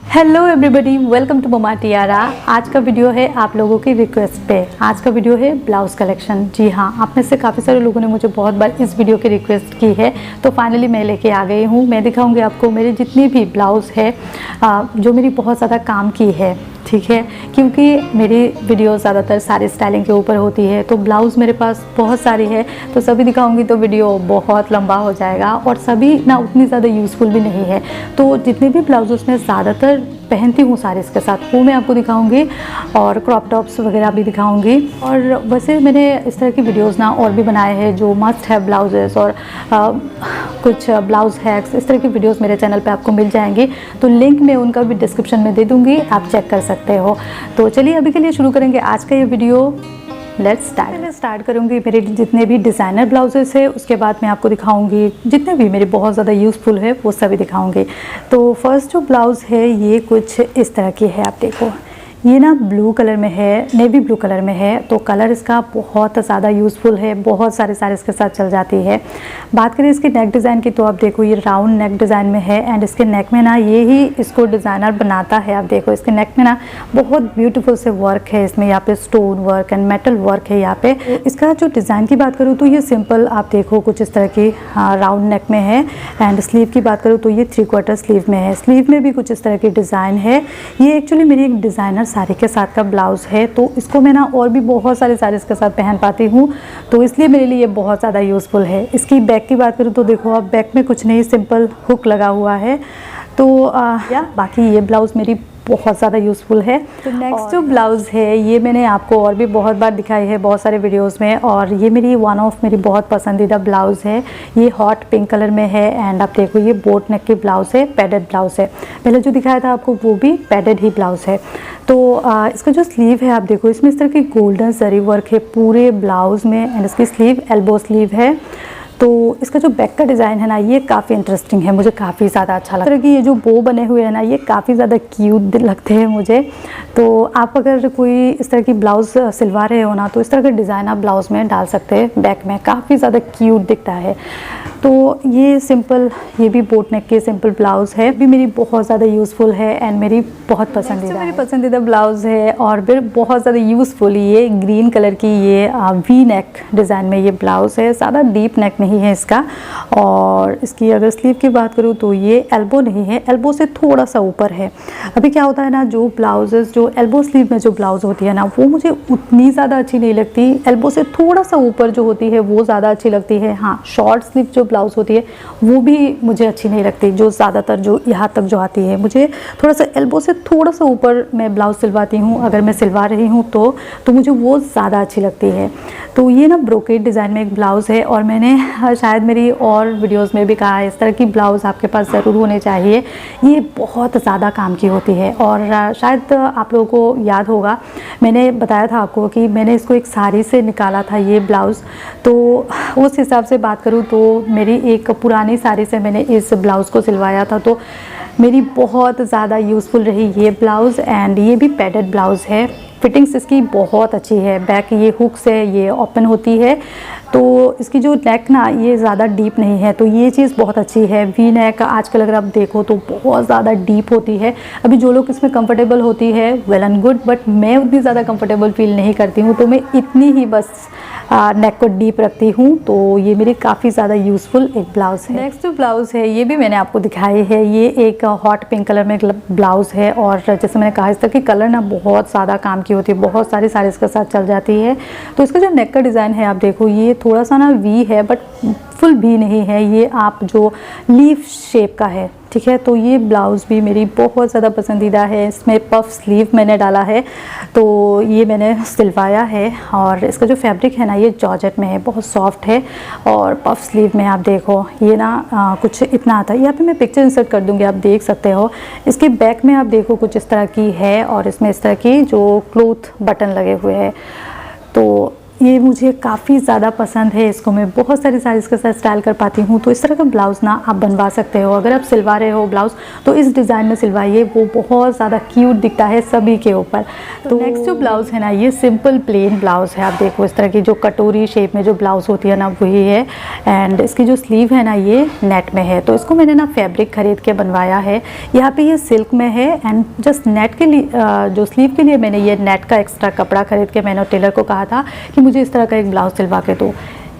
Hello everybody, welcome to Mama Tiara. आज का video है आप लोगों की रिक्वेस्ट पे। आज का वीडियो है ब्लाउज़ कलेक्शन। जी हाँ, आप में से काफ़ी सारे लोगों ने मुझे बहुत बार इस वीडियो की रिक्वेस्ट की है, तो फाइनली मैं लेके आ गई हूँ। मैं दिखाऊंगी आपको मेरी जितनी भी ब्लाउज़ है जो मेरी बहुत ज़्यादा काम की है, ठीक है, क्योंकि मेरी वीडियो ज़्यादातर सारी स्टाइलिंग के ऊपर होती है, तो ब्लाउज़ मेरे पास बहुत सारी है, तो सभी दिखाऊंगी तो वीडियो बहुत लंबा हो जाएगा और सभी ना उतनी ज़्यादा यूज़फुल भी नहीं है। तो जितने भी ब्लाउज उसमें ज़्यादातर पहनती हूँ सारे इसके साथ, वो मैं आपको दिखाऊंगी और क्रॉप टॉप्स वगैरह भी दिखाऊंगी। और वैसे मैंने इस तरह की वीडियोस ना और भी बनाए हैं जो मस्ट है ब्लाउजेस और कुछ ब्लाउज़ हैक्स, इस तरह की वीडियोस मेरे चैनल पे आपको मिल जाएंगी, तो लिंक मैं उनका भी डिस्क्रिप्शन में दे दूँगी, आप चेक कर सकते हो। तो चलिए अभी के लिए शुरू करेंगे आज का ये वीडियो। Let's start. मैं स्टार्ट करूँगी मेरे जितने भी डिज़ाइनर ब्लाउजेस है, उसके बाद मैं आपको दिखाऊंगी जितने भी मेरे बहुत ज़्यादा यूज़फुल है वो सभी दिखाऊंगी। तो फर्स्ट जो ब्लाउज़ है ये कुछ इस तरह की है, आप देखो, ये ना ब्लू कलर में है, नेवी ब्लू कलर में है, तो कलर इसका बहुत ज़्यादा यूज़फुल है, बहुत सारे इसके साथ चल जाती है। बात करें इसके नेक डिज़ाइन की, तो आप देखो ये राउंड नेक डिज़ाइन में है एंड इसके नेक में ना ये ही इसको डिज़ाइनर बनाता है। आप देखो इसके नेक में ना बहुत ब्यूटीफुल से वर्क है, इसमें यहाँ पे stone work and metal work है यहाँ पे। इसका जो डिज़ाइन की बात करूँ तो ये सिंपल, आप देखो कुछ इस तरह की राउंड नेक में है एंड स्लीव की बात करूँ तो ये 3/4 स्लीव में है। स्लीव में भी कुछ इस तरह की डिज़ाइन है। ये एक्चुअली मेरी एक डिज़ाइनर साड़ी के साथ का ब्लाउज़ है, तो इसको मैं ना और भी बहुत सारे साड़ीज़ के साथ पहन पाती हूँ, तो इसलिए मेरे लिए ये बहुत ज़्यादा यूज़फुल है। इसकी बैक की बात करूँ तो देखो आप, बैक में कुछ नहीं, सिंपल हुक लगा हुआ है। तो बाकी ये ब्लाउज़ मेरी बहुत ज़्यादा यूज़फुल है। तो नेक्स्ट जो ब्लाउज़ है ये मैंने आपको और भी बहुत बार दिखाई है बहुत सारे वीडियोस में, और ये मेरी वन ऑफ मेरी बहुत पसंदीदा ब्लाउज़ है। ये हॉट पिंक कलर में है एंड आप देखो ये बोट नेक की ब्लाउज़ है, पैडेड ब्लाउज़ है। पहले जो दिखाया था आपको वो भी पैडेड ही ब्लाउज़ है। तो इसका जो स्लीव है आप देखो, इसमें इस तरह की गोल्डन जरी वर्क है पूरे ब्लाउज़ में एंड इसकी स्लीव एल्बो स्लीव है। तो इसका जो बैक का डिज़ाइन है ना ये काफ़ी इंटरेस्टिंग है, मुझे काफ़ी ज़्यादा अच्छा लगता है। इस तरह की ये जो बो बने हुए हैं ना ये काफ़ी ज़्यादा क्यूट लगते हैं मुझे। तो आप अगर कोई इस तरह की ब्लाउज़ सिलवा रहे हो ना, तो इस तरह का डिज़ाइन आप ब्लाउज़ में डाल सकते हैं, बैक में काफ़ी ज़्यादा क्यूट दिखता है। तो ये सिंपल, ये भी बोट नेक के सिंपल ब्लाउज़ है, भी मेरी बहुत ज़्यादा यूज़फुल है एंड मेरी बहुत पसंदीदा, मेरी पसंदीदा ब्लाउज़ है और फिर बहुत ज़्यादा यूज़फुल। ये ग्रीन कलर की ये वी नेक डिज़ाइन में ये ब्लाउज़ है, ज़्यादा डीप नेक नहीं है इसका। और इसकी अगर स्लीव की बात करूँ तो ये एल्बो नहीं है, एल्बो से थोड़ा सा ऊपर है। अभी क्या होता है ना, जो ब्लाउजेस जो एल्बो स्लीव में जो ब्लाउज़ होती है ना वो मुझे उतनी ज़्यादा अच्छी नहीं लगती, एल्बो से थोड़ा सा ऊपर जो होती है वो ज़्यादा अच्छी लगती है। हाँ, शॉर्ट स्लीव जो ब्लाउज़ होती है वो भी मुझे अच्छी नहीं लगती, जो ज़्यादातर जो यहाँ तक जो आती है। मुझे थोड़ा सा एल्बो से थोड़ा सा ऊपर मैं ब्लाउज़ सिलवाती हूँ, अगर मैं सिलवा रही हूँ तो मुझे वो ज़्यादा अच्छी लगती है। तो ये ना ब्रोकेड डिज़ाइन में एक ब्लाउज़ है और मैंने शायद मेरी और वीडियोस में भी कहा है, इस तरह की ब्लाउज़ आपके पास ज़रूर होने चाहिए, ये बहुत ज़्यादा काम की होती है। और शायद आप लोगों को याद होगा, मैंने बताया था आपको कि मैंने इसको एक साड़ी से निकाला था ये ब्लाउज़, तो उस हिसाब से बात करूँ तो मेरी एक पुरानी साड़ी से मैंने इस ब्लाउज़ को सिलवाया था, तो मेरी बहुत ज़्यादा यूज़फुल रही ये ब्लाउज़। एंड ये भी पैडेड ब्लाउज़ है, फिटिंग्स इसकी बहुत अच्छी है, बैक ये हुक से ये ओपन होती है, तो इसकी जो नेक ना ये ज़्यादा डीप नहीं है, तो ये चीज़ बहुत अच्छी है। वी नेक आजकल अगर आप देखो तो बहुत ज़्यादा डीप होती है। अभी जो लोग इसमें कंफर्टेबल होती है वेल एंड गुड, बट मैं उतनी ज़्यादा कंफर्टेबल फील नहीं करती हूँ, तो मैं इतनी ही बस नेक को डीप रखती हूँ। तो ये मेरी काफ़ी ज़्यादा यूज़फुल एक ब्लाउज़ है। नेक्स्ट जो ब्लाउज़ है ये भी मैंने आपको दिखाई है, ये एक हॉट पिंक कलर में ब्लाउज़ है और जैसे मैंने कहा इस तरह की कलर ना बहुत ज़्यादा काम की होती है, बहुत सारी साड़ीज़ के साथ चल जाती है। तो इसका जो नेक का डिज़ाइन है आप देखो, ये थोड़ा सा ना वी है बट फुल भी नहीं है, ये आप जो लीफ शेप का है, ठीक है। तो ये ब्लाउज़ भी मेरी बहुत ज़्यादा पसंदीदा है। इसमें पफ स्लीव मैंने डाला है, तो ये मैंने सिलवाया है और इसका जो फैब्रिक है ना ये जॉर्जेट में है, बहुत सॉफ्ट है। और पफ स्लीव में आप देखो ये ना कुछ इतना आता है, यहाँ पे मैं पिक्चर इंसर्ट कर दूँगी, आप देख सकते हो। इसके बैक में आप देखो कुछ इस तरह की है और इसमें इस तरह की जो क्लॉथ बटन लगे हुए हैं। तो ये मुझे काफ़ी ज़्यादा पसंद है, इसको मैं बहुत सारी साड़ीज़ के साथ स्टाइल कर पाती हूँ। तो इस तरह का ब्लाउज़ ना आप बनवा सकते हो। अगर आप सिलवा रहे हो ब्लाउज़ तो इस डिज़ाइन में सिलवाइए, वो बहुत ज़्यादा क्यूट दिखता है सभी के ऊपर। तो नेक्स्ट जो ब्लाउज़ है ना, ये सिंपल प्लेन ब्लाउज़ है। आप देखो इस तरह की जो कटोरी शेप में जो ब्लाउज़ होती है ना, वही है। एंड इसकी जो स्लीव है ना, ये नेट में है। तो इसको मैंने ना फैब्रिक खरीद के बनवाया है। यहाँ पे ये सिल्क में है एंड जस्ट नेट के लिए जो स्लीव के लिए मैंने ये नेट का एक्स्ट्रा कपड़ा खरीद के मैंने टेलर को कहा था कि मुझे इस तरह का एक ब्लाउज़ सिलवा के दो।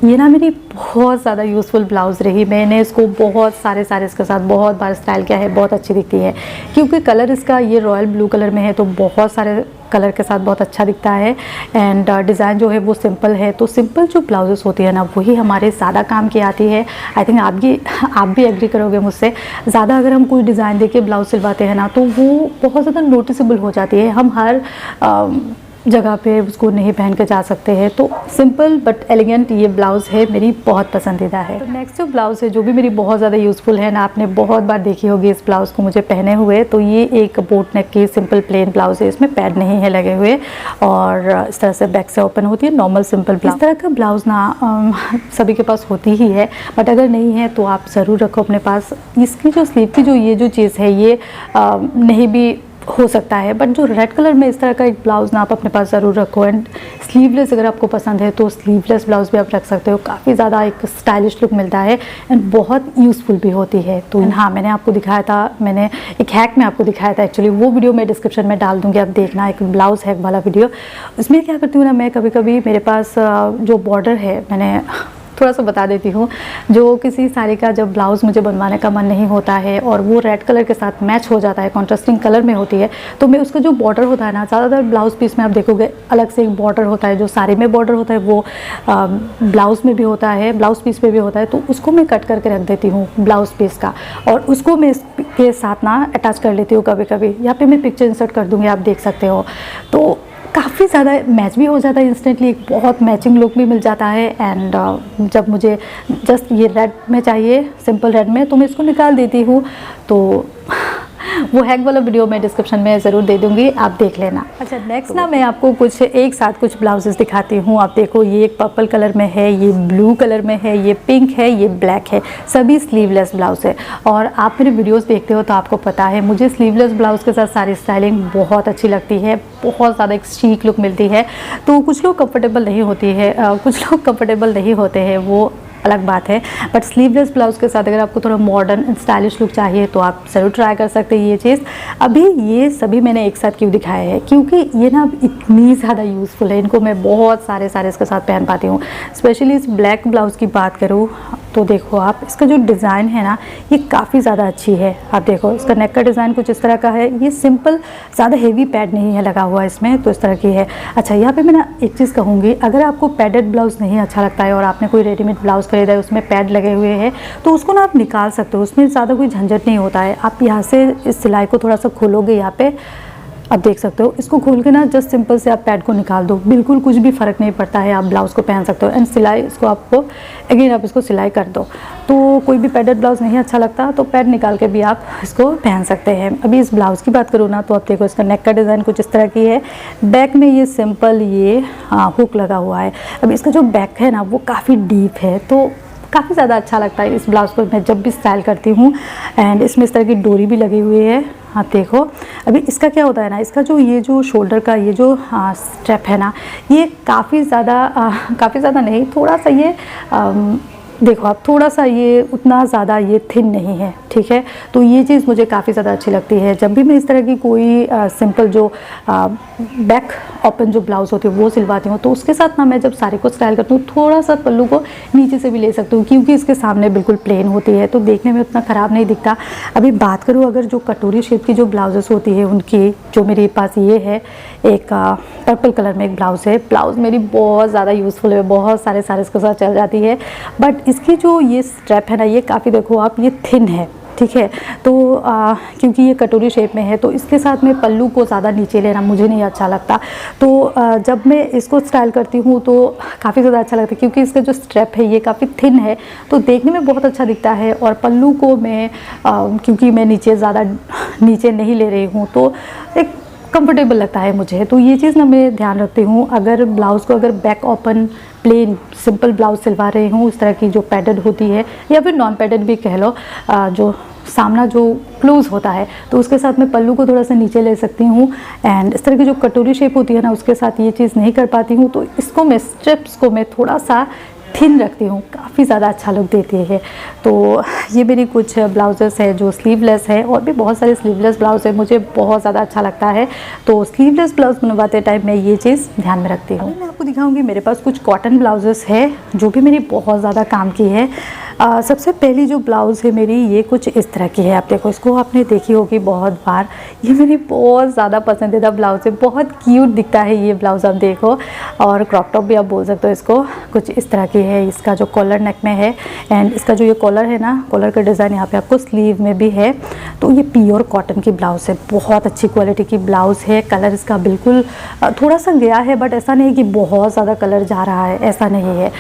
ये ना मेरी बहुत ज़्यादा यूज़फुल ब्लाउज़ रही। मैंने इसको बहुत सारे इसके साथ बहुत बार स्टाइल किया है, बहुत अच्छी दिखती है। क्योंकि कलर इसका ये रॉयल ब्लू कलर में है, तो बहुत सारे कलर के साथ बहुत अच्छा दिखता है। एंड डिज़ाइन जो है वो सिंपल है। तो सिंपल जो ब्लाउजेस होती है ना, वही हमारे ज़्यादा काम की आती है। आई थिंक आप भी एग्री करोगे मुझसे। ज़्यादा अगर हम कोई डिज़ाइन देके ब्लाउज़ सिलवाते हैं ना, तो वो बहुत ज़्यादा नोटिसेबल हो जाती है। हम हर जगह पे उसको नहीं पहन के जा सकते हैं। तो सिंपल बट एलिगेंट ये ब्लाउज़ है, मेरी बहुत पसंदीदा है। तो नेक्स्ट जो ब्लाउज़ है, जो भी मेरी बहुत ज़्यादा यूज़फुल है ना, आपने बहुत बार देखी होगी इस ब्लाउज़ को मुझे पहने हुए। तो ये एक बोट नेक की सिंपल प्लेन ब्लाउज़ है, इसमें पैड नहीं है लगे हुए और इस तरह से बैक से ओपन होती है, नॉर्मल सिंपल ब्लाउज़। इस तरह का ब्लाउज़ ना सभी के पास होती ही है, बट अगर नहीं है तो आप ज़रूर रखो अपने पास। इसकी जो स्लीव की जो ये जो चीज़ है, ये नहीं भी हो सकता है, बट जो रेड कलर में इस तरह का एक ब्लाउज़ ना आप अपने पास ज़रूर रखो। एंड स्लीवलेस अगर आपको पसंद है तो स्लीवलेस ब्लाउज़ भी आप रख सकते हो। काफ़ी ज़्यादा एक स्टाइलिश लुक मिलता है एंड बहुत यूज़फुल भी होती है। तो हाँ, मैंने आपको दिखाया था, मैंने एक हैक में आपको दिखाया था एक्चुअली। वो वीडियो मैं डिस्क्रिप्शन में डाल दूँगी, आप देखना, एक ब्लाउज़ हैक वाला वीडियो। उसमें क्या करती हूँ ना, मैं कभी कभी मेरे पास जो बॉर्डर है, मैंने थोड़ा सा बता देती हूँ, जो किसी साड़ी का जब ब्लाउज़ मुझे बनवाने का मन नहीं होता है और वो रेड कलर के साथ मैच हो जाता है, कॉन्ट्रास्टिंग कलर में होती है, तो मैं उसका जो बॉर्डर होता है ना, ज़्यादातर ब्लाउज़ पीस में आप देखोगे अलग से एक बॉर्डर होता है। जो साड़ी में बॉर्डर होता है वो ब्लाउज़ में भी होता है, ब्लाउज़ पीस पे भी होता है। तो उसको मैं कट करके रख देती हूँ ब्लाउज़ पीस का, और उसको मैं इसके साथ ना अटैच कर लेती हूँ कभी कभी। यहाँ पे मैं पिक्चर इंसर्ट कर दूँगी, आप देख सकते हो। तो काफ़ी ज़्यादा मैच भी हो जाता है इंस्टेंटली, एक बहुत मैचिंग लुक भी मिल जाता है। एंड जब मुझे जस्ट ये रेड में चाहिए, सिंपल रेड में, तो मैं इसको निकाल देती हूँ। तो वो हैक वाला वीडियो मैं डिस्क्रिप्शन में ज़रूर दे दूँगी, आप देख लेना। अच्छा, नेक्स्ट ना मैं आपको कुछ एक साथ कुछ ब्लाउजेस दिखाती हूँ। आप देखो, ये एक पर्पल कलर में है, ये ब्लू कलर में है, ये पिंक है, ये ब्लैक है। सभी स्लीवलेस ब्लाउज है। और आप मेरे वीडियोस देखते हो तो आपको पता है, मुझे स्लीवलेस ब्लाउज के साथ सारी स्टाइलिंग बहुत अच्छी लगती है, बहुत ज़्यादा एक शीक लुक मिलती है। तो कुछ लोग कंफर्टेबल नहीं होती है, कुछ लोग कंफर्टेबल नहीं होते हैं, वो अलग बात है। बट स्लीवलेस ब्लाउज़ के साथ अगर आपको थोड़ा मॉडर्न एंड स्टाइलिश लुक चाहिए तो आप ज़रूर ट्राई कर सकते हैं ये चीज़। अभी ये सभी मैंने एक साथ क्यों दिखाया है, क्योंकि ये ना इतनी ज़्यादा यूज़फुल है, इनको मैं बहुत सारे इसके साथ पहन पाती हूँ। स्पेशली इस ब्लैक ब्लाउज़ की बात करूँ तो देखो आप, इसका जो डिज़ाइन है ना, ये काफ़ी ज़्यादा अच्छी है। आप देखो, इसका नेक का डिज़ाइन कुछ इस तरह का है। ये सिंपल, ज़्यादा हेवी पैड नहीं है लगा हुआ इसमें, तो इस तरह की है। अच्छा, यहाँ पे मैं ना एक चीज़ कहूँगी, अगर आपको पैडेड ब्लाउज़ नहीं अच्छा लगता है और आपने कोई रेडीमेड ब्लाउज़ खरीदा है, उसमें पैड लगे हुए हैं, तो उसको ना आप निकाल सकते हो, उसमें ज़्यादा कोई झंझट नहीं होता है। आप यहाँ से इस सिलाई को थोड़ा सा खोलोगे, यहाँ पे आप देख सकते हो, इसको खोल के ना जस्ट सिंपल से आप पैड को निकाल दो, बिल्कुल कुछ भी फ़र्क नहीं पड़ता है, आप ब्लाउज़ को पहन सकते हो। एंड सिलाई, इसको आपको अगेन आप इसको सिलाई कर दो। तो कोई भी पैडेड ब्लाउज़ नहीं अच्छा लगता तो पैड निकाल के भी आप इसको पहन सकते हैं। अभी इस ब्लाउज़ की बात करूँ ना, तो आप देखो, इसका नेक का डिज़ाइन कुछ इस तरह की है। बैक में ये सिंपल ये हुक लगा हुआ है। अब इसका जो बैक है ना, वो काफ़ी डीप है, तो काफ़ी ज़्यादा अच्छा लगता है इस ब्लाउज़ को मैं जब भी स्टाइल करती हूँ। एंड इसमें इस तरह की डोरी भी लगी हुई है। हाँ देखो, अभी इसका क्या होता है ना, इसका जो ये जो शोल्डर का ये जो स्ट्रैप है ना, ये काफ़ी ज़्यादा नहीं, थोड़ा सा ये देखो आप, थोड़ा सा ये उतना ज़्यादा ये थिन नहीं है, ठीक है। तो ये चीज़ मुझे काफ़ी ज़्यादा अच्छी लगती है। जब भी मैं इस तरह की कोई सिंपल जो बैक ओपन जो ब्लाउज़ होती है वो सिलवाती हूँ, तो उसके साथ ना मैं जब साड़ी को स्टाइल करती हूँ, थोड़ा सा पल्लू को नीचे से भी ले सकती हूँ, क्योंकि इसके सामने बिल्कुल प्लेन होती है, तो देखने में उतना ख़राब नहीं दिखता। अभी बात करूँ अगर जो कटोरी शेप की जो ब्लाउजेस होती है उनकी, जो मेरे पास ये है, एक पर्पल कलर में एक ब्लाउज़ है। ब्लाउज़ मेरी बहुत ज़्यादा यूज़फुल है, बहुत सारे इसके साथ चल जाती है। बट इसकी जो ये स्ट्रैप है ना, ये काफ़ी देखो आप, ये थिन है, ठीक है। तो क्योंकि ये कटोरी शेप में है, तो इसके साथ में पल्लू को ज़्यादा नीचे लेना मुझे नहीं अच्छा लगता। तो जब मैं इसको स्टाइल करती हूँ तो काफ़ी ज़्यादा अच्छा लगता है, क्योंकि इसका जो स्ट्रैप है ये काफ़ी थिन है, तो देखने में बहुत अच्छा दिखता है। और पल्लू को मैं क्योंकि मैं नीचे ज़्यादा नीचे नहीं ले रही हूँ, तो एक कंफर्टेबल लगता है मुझे। तो ये चीज़ ना मैं ध्यान रखती हूँ। अगर ब्लाउज़ को अगर back open plain simple blouse सिलवा रही हूँ, इस तरह की जो पैडेड होती है या फिर नॉन पैडेड भी कह लो, जो सामना जो क्लोज होता है, तो उसके साथ मैं पल्लू को थोड़ा सा नीचे ले सकती हूँ। एंड इस तरह की जो कटोरी शेप होती है ना, उसके साथ ये चीज़ नहीं कर पाती हूँ, तो इसको मैं स्ट्रिप्स को मैं थोड़ा सा थिन रखती हूँ, काफ़ी ज़्यादा अच्छा लुक देती है। तो ये मेरी कुछ ब्लाउजेस है जो स्लीवलेस है, और भी बहुत सारे स्लीवलेस ब्लाउज है, मुझे बहुत ज़्यादा अच्छा लगता है। तो स्लीवलेस ब्लाउज बनवाते टाइम मैं ये चीज़ ध्यान में रखती हूँ। मैं आपको दिखाऊंगी मेरे पास कुछ कॉटन ब्लाउजेस है जो भी मेरी बहुत ज़्यादा काम की है। सबसे पहली जो ब्लाउज़ है मेरी, ये कुछ इस तरह की है। आप देखो, इसको आपने देखी होगी बहुत बार। ये मेरी बहुत ज़्यादा पसंदीदा ब्लाउज़ है, बहुत क्यूट दिखता है ये ब्लाउज़, आप देखो। और क्रॉप टॉप भी आप बोल सकते हो इसको। कुछ इस तरह की है, इसका जो कॉलर नेक में है, एंड इसका जो ये कॉलर है ना, कॉलर का डिज़ाइन यहाँ पे आपको स्लीव में भी है। तो ये प्योर कॉटन की ब्लाउज़ है, बहुत अच्छी क्वालिटी की ब्लाउज़ है। कलर इसका बिल्कुल थोड़ा सा गया है, बट ऐसा नहीं कि बहुत ज़्यादा कलर जा रहा है, ऐसा नहीं है।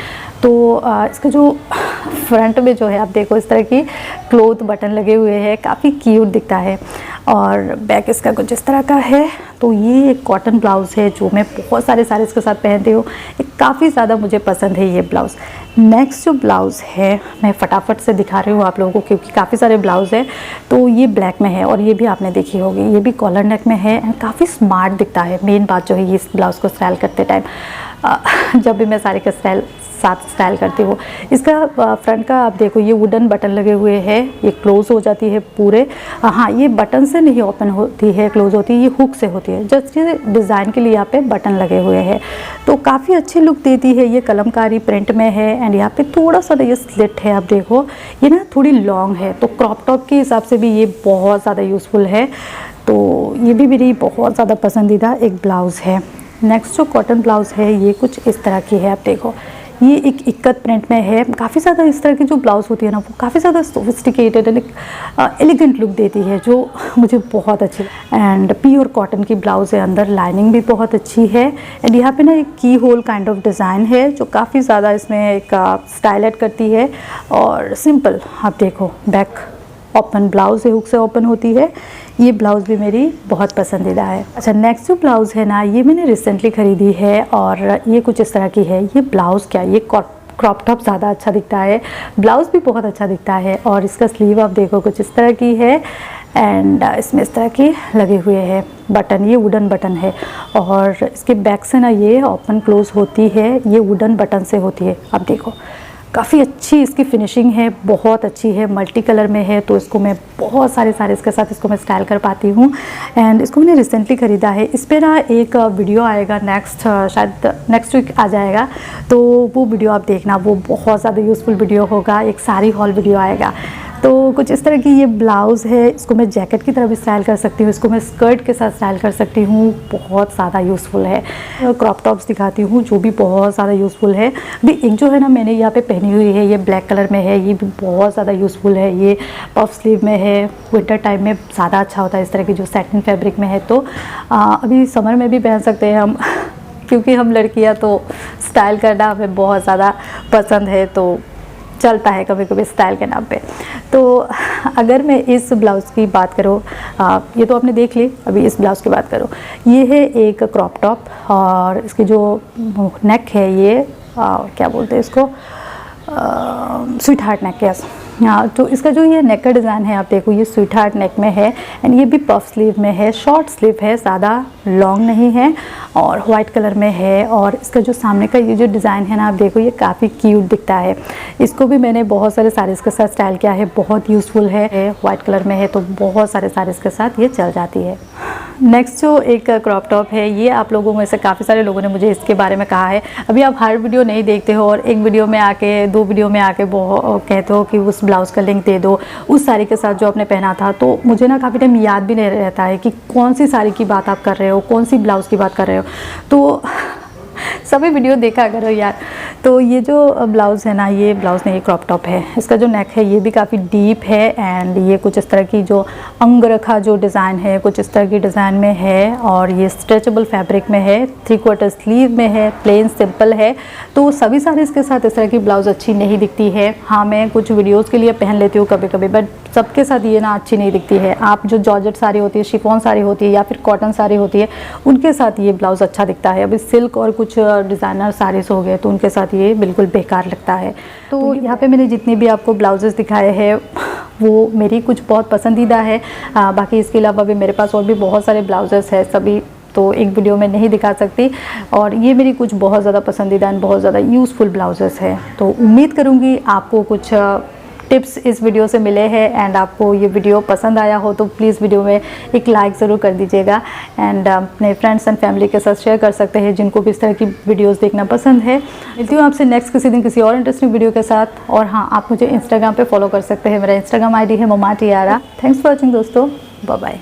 तो इसका जो फ्रंट में जो है, आप देखो इस तरह की क्लोथ बटन लगे हुए हैं, काफ़ी क्यूट दिखता है। और बैक इसका कुछ इस तरह का है। तो ये एक कॉटन ब्लाउज़ है जो मैं बहुत सारे साड़ीज़ के साथ पहनती हूँ, काफ़ी ज़्यादा मुझे पसंद है ये ब्लाउज़। नेक्स्ट जो ब्लाउज़ है मैं फटाफट से दिखा रही हूँ आप लोगों को, क्योंकि काफ़ी सारे ब्लाउज़ है। तो ये ब्लैक में है, और ये भी आपने देखी होगी, ये भी कॉलर नेक में है, एंड काफ़ी स्मार्ट दिखता है। मेन बात जो है, ये इस ब्लाउज़ को स्टाइल करते टाइम जब भी मैं साड़ी का साथ स्टाइल करती हूँ। इसका फ्रंट का आप देखो, ये वुडन बटन लगे हुए हैं, ये क्लोज़ हो जाती है पूरे। हाँ, ये बटन से नहीं ओपन होती है, क्लोज़ होती है, ये हुक से होती है। जस्ट ये डिज़ाइन के लिए यहाँ पे बटन लगे हुए हैं, तो काफ़ी अच्छी लुक देती है। ये कलमकारी प्रिंट में है, एंड यहाँ पे थोड़ा सा ये स्लिट है, आप देखो ये ना थोड़ी लॉन्ग है, तो क्रॉप टॉप के हिसाब से भी ये बहुत ज़्यादा यूज़फुल है। तो ये भी मेरी बहुत ज़्यादा पसंदीदा एक ब्लाउज़ है। नेक्स्ट जो कॉटन ब्लाउज़ है, ये कुछ इस तरह की है, आप देखो ये एक इक्कत प्रिंट में है। काफ़ी ज़्यादा इस तरह की जो ब्लाउज़ होती है ना, वो काफ़ी ज़्यादा सोफिस्टिकेटेड एंड एलिगेंट लुक देती है, जो मुझे बहुत अच्छी। एंड प्योर कॉटन की ब्लाउज़ है, अंदर लाइनिंग भी बहुत अच्छी है। एंड यहाँ पे ना एक की होल काइंड ऑफ डिज़ाइन है, जो काफ़ी ज़्यादा इसमें एक स्टाइल करती है। और सिंपल आप देखो, बैक ओपन ब्लाउज़ है, हुक से ओपन होती है। ये ब्लाउज़ भी मेरी बहुत पसंदीदा है। अच्छा, नेक्स्ट जो ब्लाउज़ है ना, ये मैंने रिसेंटली ख़रीदी है, और ये कुछ इस तरह की है। ये ब्लाउज़ क्या, ये क्रॉप टॉप ज़्यादा अच्छा दिखता है, ब्लाउज़ भी बहुत अच्छा दिखता है। और इसका स्लीव आप देखो कुछ इस तरह की है, एंड इसमें इस तरह की लगे हुए हैं बटन, ये वुडन बटन है। और इसके बैक से ना ये ओपन क्लोज़ होती है, ये वुडन बटन से होती है। आप देखो काफ़ी अच्छी इसकी फिनिशिंग है, बहुत अच्छी है, मल्टी कलर में है। तो इसको मैं बहुत सारे साड़ीज़ के साथ इसको मैं स्टाइल कर पाती हूँ। एंड इसको मैंने रिसेंटली ख़रीदा है। इस पर ना एक वीडियो आएगा नेक्स्ट, शायद नेक्स्ट वीक आ जाएगा, तो वो वीडियो आप देखना, वो बहुत ज़्यादा यूज़फुल वीडियो होगा। एक साड़ी हॉल वीडियो आएगा। तो कुछ इस तरह की ये ब्लाउज़ है, इसको मैं जैकेट की तरह भी स्टाइल कर सकती हूँ, इसको मैं स्कर्ट के साथ स्टाइल कर सकती हूँ, बहुत ज़्यादा यूज़फुल है। क्रॉप टॉप्स दिखाती हूँ जो भी बहुत ज़्यादा यूज़फुल है। अभी एक जो है ना मैंने यहाँ पे पहनी हुई है, ये ब्लैक कलर में है, ये भी बहुत ज़्यादा यूज़फुल है। ये पफ स्लीव में है, विंटर टाइम में ज़्यादा अच्छा होता है इस तरह की जो सैटिन फैब्रिक में है। तो अभी समर में भी पहन सकते हैं हम क्योंकि हम लड़कियाँ तो स्टाइल करना हमें बहुत ज़्यादा पसंद है, तो चलता है कभी कभी स्टाइल के नाम पे। तो अगर मैं इस ब्लाउज़ की बात करूँ, ये तो आपने देख ली, अभी इस ब्लाउज़ की बात करूँ। ये है एक क्रॉप टॉप, और इसकी जो नेक है, ये क्या बोलते हैं इसको, स्वीट हार्ट नेक। यस, हाँ, तो इसका जो ये नेक का डिज़ाइन है, आप देखो ये स्वीट हार्ट नेक में है, एंड ये भी पफ स्लीव में है, शॉर्ट स्लीव है, ज़्यादा लॉन्ग नहीं है, और वाइट कलर में है। और इसका जो सामने का ये जो डिज़ाइन है ना, आप देखो ये काफ़ी क्यूट दिखता है। इसको भी मैंने बहुत सारे साड़ीज़ के साथ स्टाइल किया है, बहुत यूज़फुल है। वाइट कलर में है, तो बहुत सारे साड़ीज़ के साथ ये चल जाती है। नेक्स्ट जो एक क्रॉप टॉप है, ये आप लोगों में से काफ़ी सारे लोगों ने मुझे इसके बारे में कहा है। अभी आप हर वीडियो नहीं देखते हो, और एक वीडियो में आके, दो वीडियो में आके कहते हो कि उस ब्लाउज़ का लिंक दे दो उस साड़ी के साथ जो आपने पहना था। तो मुझे ना काफ़ी टाइम याद भी नहीं रहता है कि कौन सी साड़ी की बात आप कर रहे हो, कौन सी ब्लाउज़ की बात कर रहे हो। तो सभी वीडियो देखा करो यार। तो ये जो ब्लाउज़ है ना, ये ब्लाउज़ नहीं, ये क्रॉप टॉप है। इसका जो नेक है ये भी काफ़ी डीप है एंड ये कुछ इस तरह की जो अंगरखा जो डिज़ाइन है कुछ इस तरह की डिज़ाइन में है और ये स्ट्रेचेबल फैब्रिक में है, 3/4 स्लीव में है, प्लेन सिंपल है। तो सभी साड़ीज़ के साथ इस तरह की ब्लाउज़ अच्छी नहीं दिखती है। हाँ, मैं कुछ वीडियोज़ के लिए पहन लेती हूँ कभी कभी, बट सबके साथ ये ना अच्छी नहीं दिखती है। आप जो जॉर्जेट साड़ी होती है, शिफॉन साड़ी होती है या फिर कॉटन साड़ी होती है, उनके साथ ये ब्लाउज़ अच्छा दिखता है। अभी सिल्क और कुछ डिज़ाइनर साड़ीज़ हो गए तो उनके साथ ये बिल्कुल बेकार लगता है। तो यहाँ पे मैंने जितने भी आपको ब्लाउजेस दिखाए हैं वो मेरी कुछ बहुत पसंदीदा है। बाकी इसके अलावा भी मेरे पास और भी बहुत सारे ब्लाउजेस हैं, सभी तो एक वीडियो में नहीं दिखा सकती। और ये मेरी कुछ बहुत ज़्यादा पसंदीदा एंड बहुत ज़्यादा यूज़फुल ब्लाउजेस है। तो उम्मीद करूँगी आपको कुछ टिप्स इस वीडियो से मिले हैं एंड आपको ये वीडियो पसंद आया हो तो प्लीज़ वीडियो में एक लाइक ज़रूर कर दीजिएगा एंड अपने फ्रेंड्स एंड फैमिली के साथ शेयर कर सकते हैं जिनको भी इस तरह की वीडियोस देखना पसंद है। मिलती हूँ आपसे नेक्स्ट किसी दिन किसी और इंटरेस्टिंग वीडियो के साथ। और हाँ, आप मुझे इंस्टाग्राम पे फॉलो कर सकते हैं। मेरा इंस्टाग्राम ID है mama Tiara. Thanks for watching दोस्तों, बाय बाय।